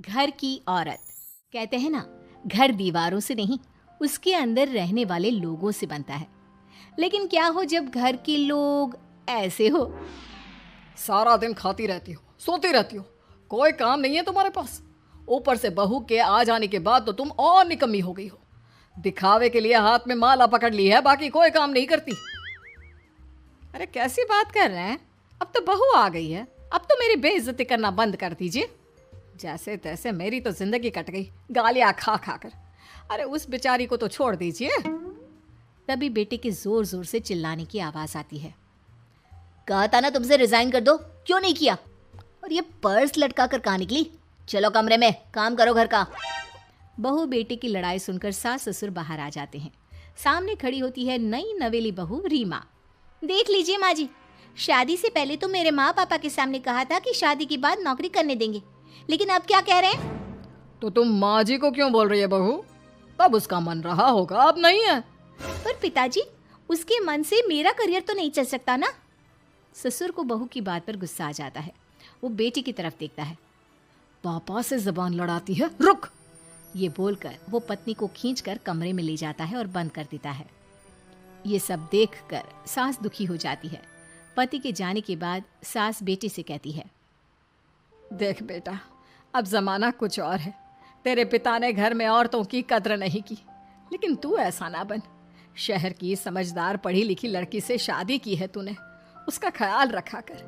घर की औरत। कहते हैं ना, घर दीवारों से नहीं, उसके अंदर रहने वाले लोगों से बनता है। लेकिन क्या हो जब घर के लोग ऐसे हो? सारा दिन खाती रहती हो, सोती रहती हो, कोई काम नहीं है तुम्हारे पास। ऊपर से बहू के आ जाने के बाद तो तुम और निकम्मी हो गई हो। दिखावे के लिए हाथ में माला पकड़ ली है, बाकी कोई काम नहीं करती। अरे कैसी बात कर रहे हैं? अब तो बहू आ गई है, अब तो मेरी बेइज्जती करना बंद कर दीजिए। जैसे तैसे मेरी तो जिंदगी कट गई, गालियां खा खा कर। अरे उस बेचारी को तो छोड़ दीजिए। तभी बेटे के जोर जोर से चिल्लाने की आवाज आती है। कहा था ना तुमसे रिजाइन कर दो, क्यों नहीं किया? और ये पर्स लटका कर कहाँ निकली? चलो कमरे में, काम करो घर का। बहू बेटे की लड़ाई सुनकर सास ससुर बाहर आ जाते हैं। सामने खड़ी होती है नई नवेली बहू रीमा। देख लीजिए माँ जी, शादी से पहले तो मेरे माँ पापा के सामने कहा था कि शादी के बाद नौकरी करने देंगे, लेकिन अब क्या कह रहे हैं? तो तुम माँ जी को क्यों बोल रही है बहू? तब उसका मन रहा होगा, अब नहीं है। पर पिताजी, उसके मन से मेरा करियर तो नहीं चल सकता ना। ससुर को बहू की बात पर गुस्सा आ जाता है। वो बेटी की तरफ देखता है। पापा से जबान लड़ाती है, रुक। ये बोलकर वो पत्नी को खींचकर कमरे में ले जाता है और बंद कर देता है। ये सब देखकर सास दुखी हो जाती है। पति के जाने के बाद सास बेटे से कहती है, देख बेटा, अब जमाना कुछ और है। तेरे पिता ने घर में औरतों की कद्र नहीं की, लेकिन तू ऐसा ना बन। शहर की समझदार पढ़ी लिखी लड़की से शादी की है तूने, उसका ख्याल रखा कर,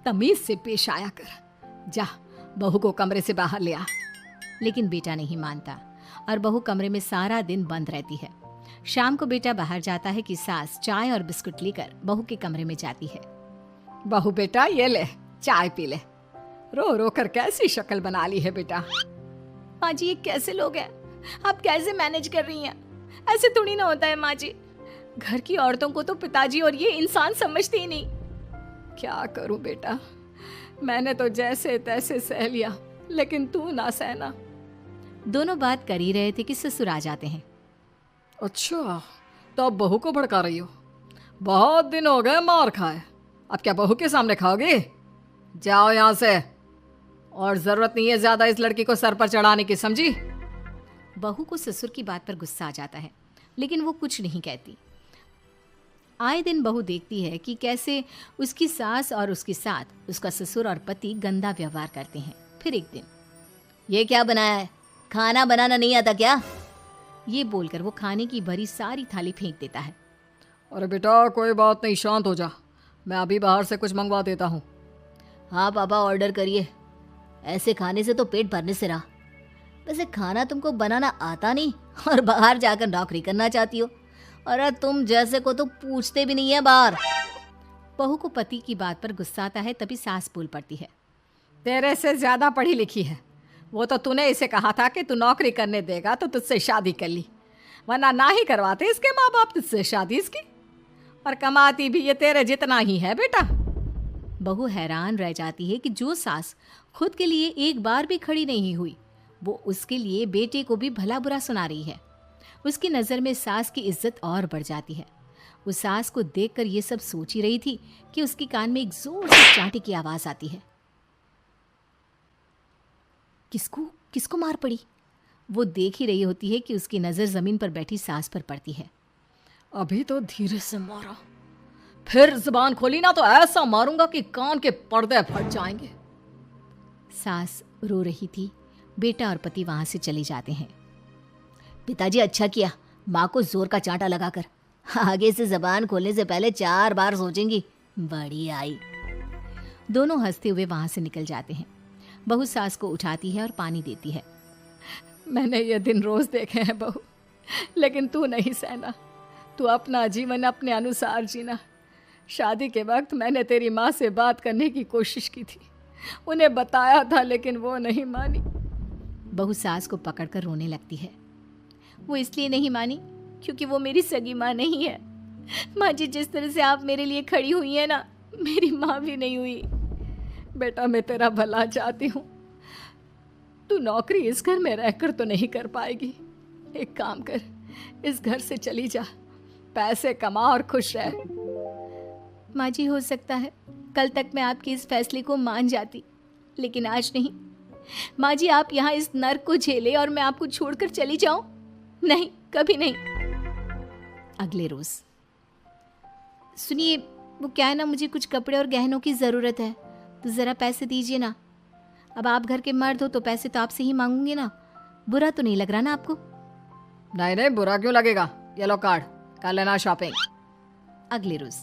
तमीज से पेश आया कर। जा, बहू को कमरे से बाहर ले आ। लेकिन बेटा नहीं मानता और बहू कमरे में सारा दिन बंद रहती है। शाम को बेटा बाहर जाता है कि सास चाय और बिस्कुट लेकर बहू के कमरे में जाती है। बहू बेटा, ये ले, चाय पी ले। रो रो कर कैसी शक्ल बना ली है बेटा। माँ जी, ये कैसे लोग हैं? आप कैसे मैनेज कर रही हैं? ऐसे थोड़ी ना होता है माँ जी। घर की औरतों को तो पिताजी और ये इंसान समझते ही नहीं। क्या करूं बेटा, मैंने तो जैसे तैसे सह लिया, लेकिन तू ना सहना। दोनों बात कर ही रहे थे कि ससुर आ जाते हैं। अच्छा, तो अब बहू को भड़का रही हो? बहुत दिन हो गए मार खाए, अब क्या बहू के सामने खाओगे? जाओ यहाँ से, और जरूरत नहीं है ज्यादा इस लड़की को सर पर चढ़ाने की, समझी? बहू को ससुर की बात पर गुस्सा आ जाता है, लेकिन वो कुछ नहीं कहती। आए दिन बहू देखती है कि कैसे उसकी सास और उसके साथ उसका ससुर और पति गंदा व्यवहार करते हैं। फिर एक दिन, ये क्या बनाया है? खाना बनाना नहीं आता क्या? ये बोलकर वो खाने की भरी सारी थाली फेंक देता है। अरे बेटा, कोई बात नहीं, शांत हो जा, मैं अभी बाहर से कुछ मंगवा देता हूँ। हाँ पापा, ऑर्डर करिए। ऐसे खाने से तो पेट भरने से रहा। वैसे खाना तुमको बनाना आता नहीं और बाहर जाकर नौकरी करना चाहती हो। अरे तुम जैसे को तो पूछते भी नहीं है बाहर। बहू को पति की बात पर गुस्सा आता है, तभी सास बोल पड़ती है। तेरे से ज्यादा पढ़ी लिखी है, वो तो तूने इसे कहा था कि तू नौकरी करने देगा तो तुझसे शादी कर ली, वरना ना ही करवाते इसके माँ बाप तुझसे शादी इसकी। और कमाती भी ये तेरे जितना ही है बेटा। बहू हैरान रह जाती है कि जो सास खुद के लिए एक बार भी खड़ी नहीं हुई, वो उसके लिए बेटे को भी भला बुरा सुना रही है। उसकी नज़र में सास की इज्जत और बढ़ जाती है। वो सास को देखकर ये सब सोच ही रही थी कि उसके कान में एक जोर से चांटे की आवाज आती है। किसको किसको मार पड़ी? वो देख ही रही होती है कि उसकी नज़र जमीन पर बैठी सास पर पड़ती है। अभी तो धीरे से मारा, फिर जुबान खोली ना तो ऐसा मारूंगा कि कान के पर्दे फट जाएंगे। सास रो रही थी। बेटा और पति वहां से चले जाते हैं। पिताजी, अच्छा किया माँ को जोर का चांटा लगाकर। आगे से जबान खोलने से पहले 4 बार सोचेंगी। बड़ी आई। दोनों हंसते हुए वहां से निकल जाते हैं। बहू सास को उठाती है और पानी देती है। मैंने ये दिन रोज देखे हैं बहू, लेकिन तू नहीं सहना। तू अपना जीवन अपने अनुसार जीना। शादी के वक्त मैंने तेरी माँ से बात करने की कोशिश की थी, उन्हें बताया था, लेकिन वो नहीं मानी। बहू सास को पकड़कर रोने लगती है। वो इसलिए नहीं मानी क्योंकि वो मेरी सगी माँ नहीं है। माँ जी, जिस तरह से आप मेरे लिए खड़ी हुई है ना, मेरी माँ भी नहीं हुई। बेटा, मैं तेरा भला चाहती हूँ। तू नौकरी इस घर में रहकर तो नहीं कर पाएगी। एक काम कर, इस घर से चली जा, पैसे कमा और खुश रह। माँ जी, हो सकता है कल तक मैं आपके इस फैसले को मान जाती, लेकिन आज नहीं। माँ जी आप यहाँ इस नर्क को झेले और मैं आपको छोड़कर चली जाऊं? नहीं, कभी नहीं। अगले रोज, सुनिए वो क्या है ना, मुझे कुछ कपड़े और गहनों की ज़रूरत है, तो ज़रा पैसे दीजिए ना। अब आप घर के मर्द हो तो पैसे तो आपसे ही मांगूंगे ना, बुरा तो नहीं लग रहा ना आपको? नहीं नहीं, बुरा क्यों लगेगा, ये लो कार्ड, कर लेना शॉपिंग। अगले रोज,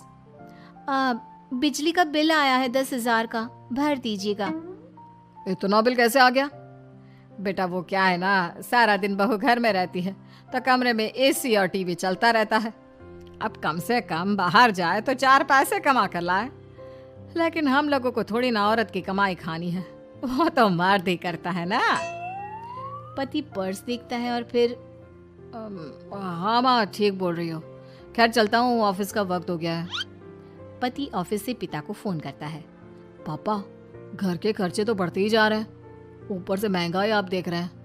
बिजली का बिल आया है 10,000 का, भर दीजिएगा। इतना बिल कैसे आ गया? बेटा वो क्या है ना, सारा दिन बहू घर में रहती है तो कमरे में एसी और टीवी चलता रहता है। अब कम से कम बाहर जाए तो 4 पैसे कमा कर लाए, लेकिन हम लोगों को थोड़ी ना औरत की कमाई खानी है, वो तो मर्द ही करता है ना। पति पर्स देखता है और फिर हाँ माँ ठीक बोल रही हो, खैर चलता हूँ, ऑफिस का वक्त हो गया है। पति ऑफिस से पिता को फोन करता है। पापा घर के खर्चे तो बढ़ते ही जा रहे हैं, ऊपर से महंगाई आप देख रहे हैं।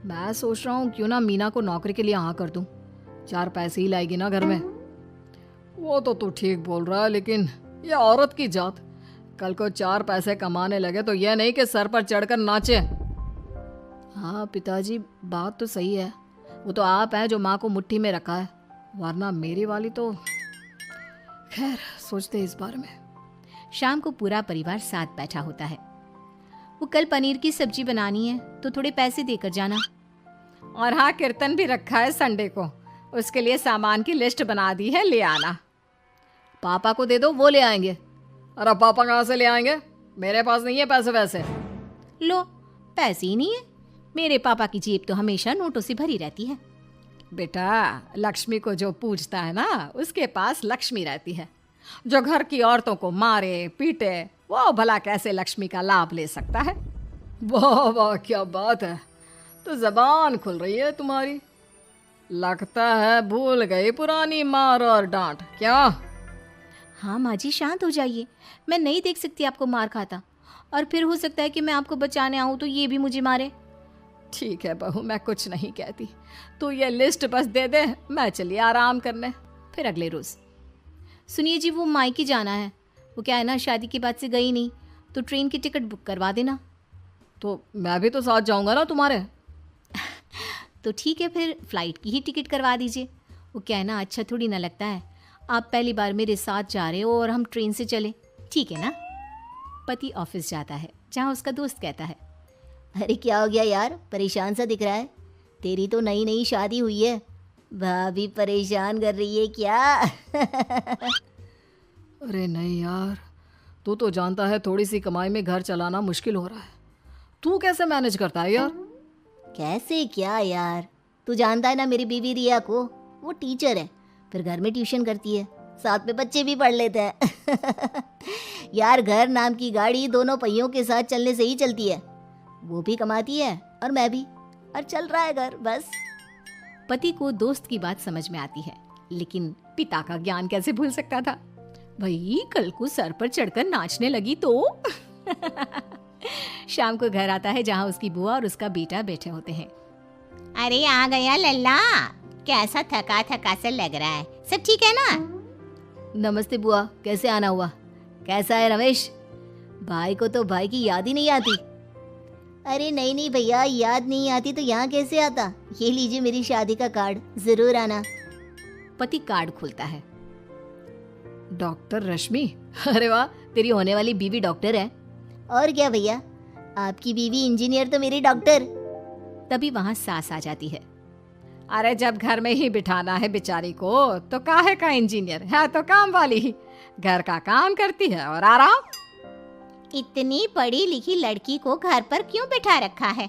मैं सोच रहा हूँ क्यों ना मीना को नौकरी के लिए हाँ कर दूँ, 4 पैसे ही लाएगी ना घर में। वो तो तू ठीक बोल रहा है, लेकिन ये औरत की जात, कल को 4 पैसे कमाने लगे तो यह नहीं कि सर पर चढ़कर नाचे। हाँ पिताजी बात तो सही है, वो तो आप हैं जो माँ को मुट्ठी में रखा है, वरना मेरी वाली तो। खैर सोचते इस बारे में। शाम को पूरा परिवार साथ बैठा होता है। वो कल पनीर की सब्जी बनानी है तो थोड़े पैसे देकर जाना। और हाँ कीर्तन भी रखा है संडे को, उसके लिए सामान की लिस्ट बना दी है, ले आना। पापा को दे दो, वो ले आएंगे। अरे पापा कहाँ से ले आएंगे, मेरे पास नहीं है पैसे वैसे। लो पैसे ही नहीं है, मेरे पापा की जेब तो हमेशा नोटों से भरी रहती है। बेटा लक्ष्मी को जो पूजता है ना, उसके पास लक्ष्मी रहती है। जो घर की औरतों को मारे पीटे, वो भला कैसे लक्ष्मी का लाभ ले सकता है। वाह वाह क्या बात है, तो जबान खुल रही है तुम्हारी, लगता है भूल गई पुरानी मार और डांट क्या? हाँ माँ जी शांत हो जाइए, मैं नहीं देख सकती आपको मार खाता, और फिर हो सकता है कि मैं आपको बचाने आऊँ तो ये भी मुझे मारे। ठीक है बहू, मैं कुछ नहीं कहती, तू ये लिस्ट बस दे दे, मैं चलिए आराम करने। फिर अगले रोज, सुनिए जी वो मायके जाना है, वो क्या है ना शादी के बाद से गई नहीं, तो ट्रेन की टिकट बुक करवा देना। तो मैं भी तो साथ जाऊंगा ना तुम्हारे। तो ठीक है फिर फ्लाइट की ही टिकट करवा दीजिए। वो क्या है ना अच्छा थोड़ी ना लगता है, आप पहली बार मेरे साथ जा रहे हो और हम ट्रेन से चले, ठीक है ना? पति ऑफिस जाता है जहाँ उसका दोस्त कहता है, अरे क्या हो गया यार, परेशान सा दिख रहा है, तेरी तो नई नई शादी हुई है, भाभी परेशान कर रही है क्या? अरे नहीं यार, तू तो जानता है थोड़ी सी कमाई में घर चलाना मुश्किल हो रहा है, तू कैसे मैनेज करता है यार? कैसे क्या यार, तू जानता है ना मेरी बीवी रिया को, वो टीचर है, फिर घर में ट्यूशन करती है, साथ में बच्चे भी पढ़ लेते हैं। यार घर नाम की गाड़ी दोनों पहियों के साथ चलने से ही चलती है, वो भी कमाती है और मैं भी, और चल रहा है घर बस। पति को दोस्त की बात समझ में आती है, लेकिन पिता का ज्ञान कैसे भूल सकता था। भाई कल को सर पर चढ़कर नाचने लगी तो। शाम को घर आता है जहाँ उसकी बुआ और उसका बेटा बैठे होते हैं। अरे आ गया लल्ला, कैसा थका थका सा लग रहा है, सब ठीक है ना? नमस्ते बुआ, कैसे आना हुआ? कैसा है रमेश? भाई को तो भाई की याद ही नहीं आती। अरे नहीं नहीं भैया, याद नहीं आती तो यहाँ कैसे आता, ये लीजिए मेरी शादी का कार्ड, जरूर आना। पति कार्ड खोलता है। डॉक्टर रश्मि, अरे वाह, तेरी होने वाली बीवी डॉक्टर है। और क्या भैया, आपकी बीवी इंजीनियर तो मेरी डॉक्टर। तभी वहाँ सास आ जाती है। अरे जब घर में ही बिठाना है बेचारी को तो काहे का इंजीनियर है, तो काम वाली ही, घर का काम करती है और आराम। इतनी पढ़ी लिखी लड़की को घर पर क्यों बिठा रखा है?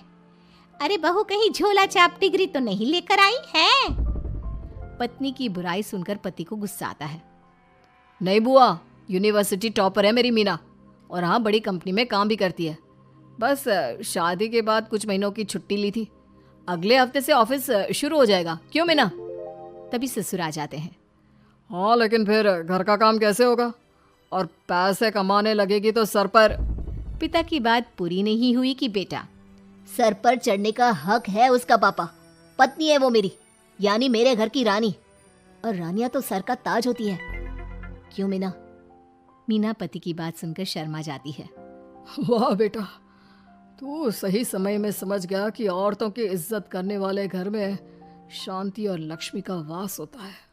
अरे बहू कहीं झोला छाप डिग्री तो नहीं लेकर आई है? पत्नी की बुराई सुनकर पति को गुस्सा आता है। नहीं बुआ, यूनिवर्सिटी टॉपर है मेरी मीना, और हाँ बड़ी कंपनी में काम भी करती है, बस शादी के बाद कुछ महीनों की छुट्टी ली थी, अगले हफ्ते से ऑफिस शुरू हो जाएगा। क्यों मीना? तभी ससुर आ जाते हैं। हाँ लेकिन फिर घर का काम कैसे होगा, और पैसे कमाने लगेगी तो सर पर। पिता की बात पूरी नहीं हुई कि बेटा, सर पर चढ़ने का हक है उसका पापा, पत्नी है वो मेरी, यानी मेरे घर की रानी, और रानियां तो सर का ताज होती है। क्यों मीना? मीना पति की बात सुनकर शर्मा जाती है। वाह बेटा, तू सही समय में समझ गया कि औरतों की इज्जत करने वाले घर में शांति और लक्ष्मी का वास होता है।